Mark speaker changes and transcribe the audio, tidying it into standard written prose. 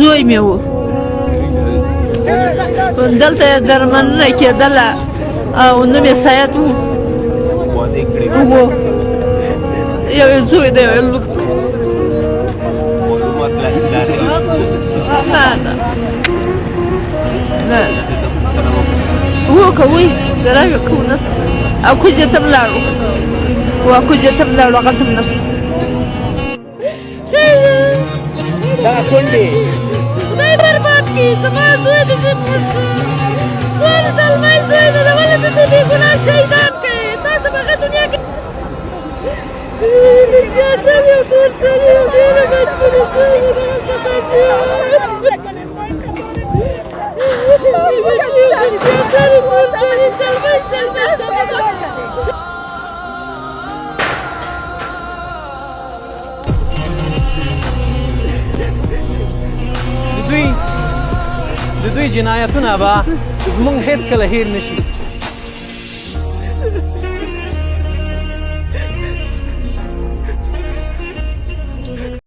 Speaker 1: زوی مې و دلته یې درملنه کېدله او نوم یې سید و یو یې زوی دی یو یې لور نه نه نه هو کوي دراجه کوو نسته او کوزې ته ولاړو کوزې ته ولاړو هغلته م نسته
Speaker 2: دا کونډې
Speaker 1: خدای برباد کړي زما زوی دې زموږ څوار زلمی زوی دی د ولې داسې بې ګناه شهیدان کوي تاسو په ښه دنیا کې رښتیا سر یو ټول سر یو ډېره مجبوري شوې
Speaker 2: د دوی جنایتونه به زموږ هېڅکله هېر نه شي